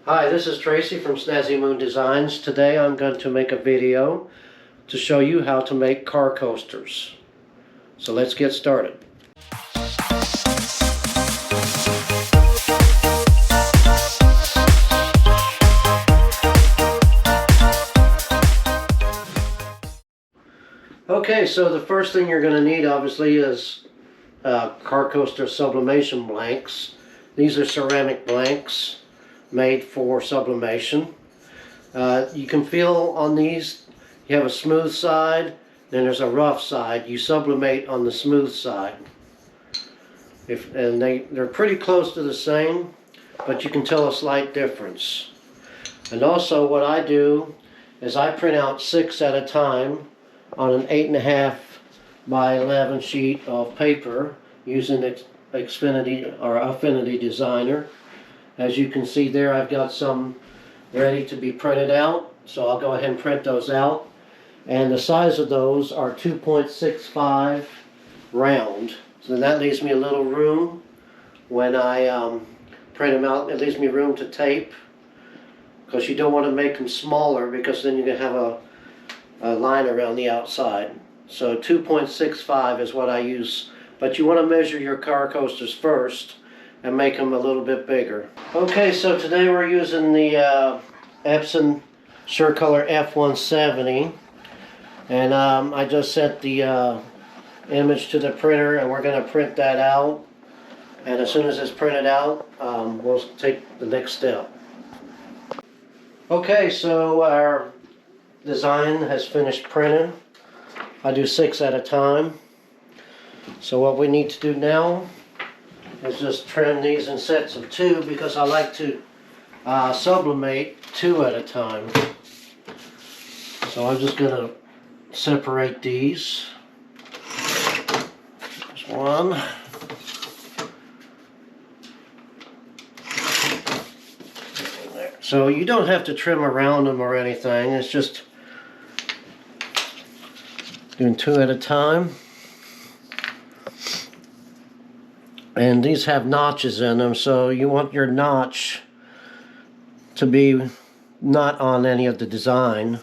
Hi, this is Tracy from Snazzy Moon Designs. Today I'm going to make a video to show you how to make car coasters. So let's get started. Okay, so the first thing you're going to need obviously is car coaster sublimation blanks. These are ceramic blanks made for sublimation. You can feel on these, you have a smooth side, then there's a rough side. You sublimate on the smooth side. They're pretty close to the same, but you can tell a slight difference. And also what I do is I print out 6 at a time on an 8.5 by 11 sheet of paper using Affinity Designer. As you can see there, I've got some ready to be printed out, so I'll go ahead and print those out. And the size of those are 2.65 round. So that leaves me a little room when I print them out. It leaves me room to tape, because you don't want to make them smaller, because then you're going to have a line around the outside. So 2.65 is what I use, but you want to measure your car coasters first and make them a little bit bigger. Okay, so today we're using the Epson SureColor F170, and I just sent the image to the printer, and we're going to print that out. And as soon as it's printed out, we'll take the next step. Okay, so our design has finished printing. I do 6 at a time. So what we need to do now is just trim these in sets of 2, because I like to sublimate 2 at a time. So I'm just going to separate these. There's one. So you don't have to trim around them or anything. It's just doing 2 at a time. And these have notches in them, so you want your notch to be not on any of the design.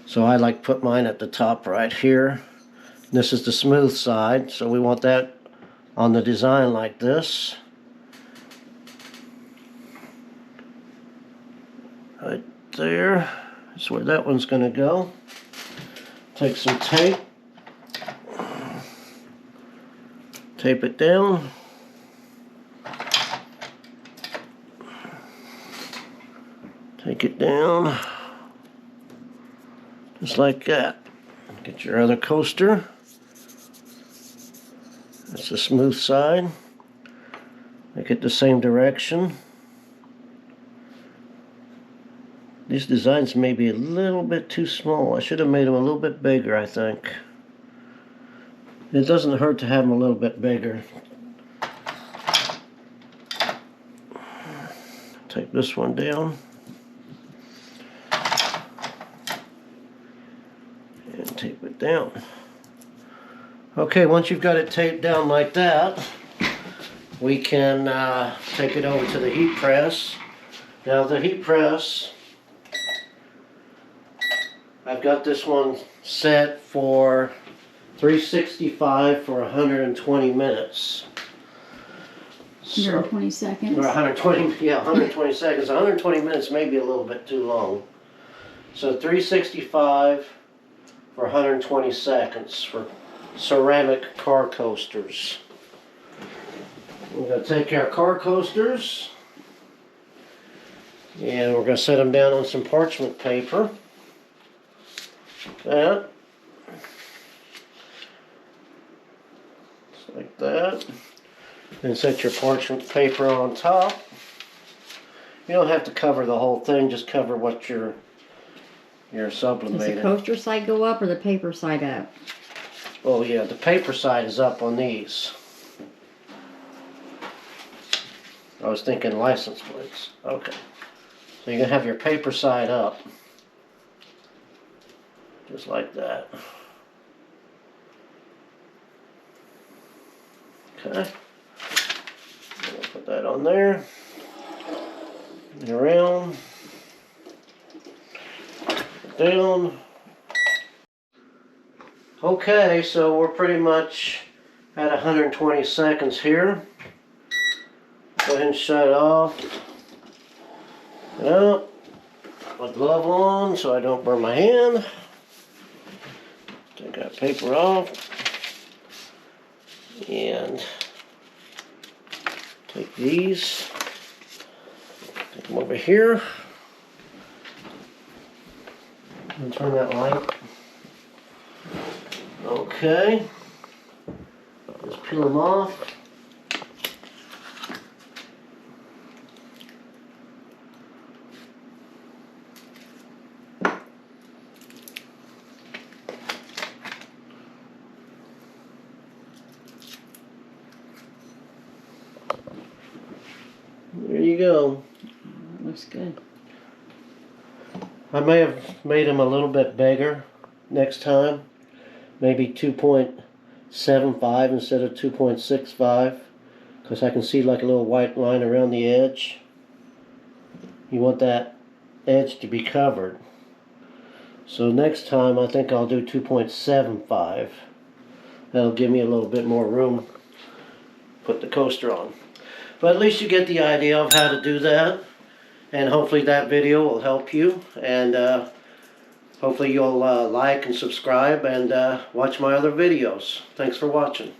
So I like put mine at the top right here. This is the smooth side, so we want that on the design like this. Right there is where that one's going to go. Take some tape. Tape it down. Take it down. Just like that. Get your other coaster. That's the smooth side. Make it the same direction. These designs may be a little bit too small. I should have made them a little bit bigger, I think. It doesn't hurt to have them a little bit bigger. Take this one down. And tape it down. Okay, once you've got it taped down like that, we can take it over to the heat press. Now the heat press, I've got this one set for 365 for 120 minutes. 120 seconds? Or 120, yeah, 120 seconds. 120 minutes may be a little bit too long. So 365 for 120 seconds for ceramic car coasters. We're going to take our car coasters and we're going to set them down on some parchment paper. That. Just like that. Then set your parchment paper on top. You don't have to cover the whole thing, just cover what you're sublimating. Does the coaster side go up or the paper side up? Oh yeah, the paper side is up on these. I was thinking license plates. Okay. So you're going to have your paper side up. Just like that. Okay. Put that on there. and around, down. Okay, so we're pretty much at 120 seconds here. Go ahead and shut it off. Up. Put glove on so I don't burn my hand. Take that paper off. And take these. Take them over here. And turn that light. Okay. Just peel them off. There you go. Looks good. I may have made them a little bit bigger next time. Maybe 2.75 instead of 2.65, because I can see like a little white line around the edge. You want that edge to be covered. So next time I think I'll do 2.75. That'll give me a little bit more room to put the coaster on. But at least you get the idea of how to do that. And hopefully that video will help you. And hopefully you'll like and subscribe and watch my other videos. Thanks for watching.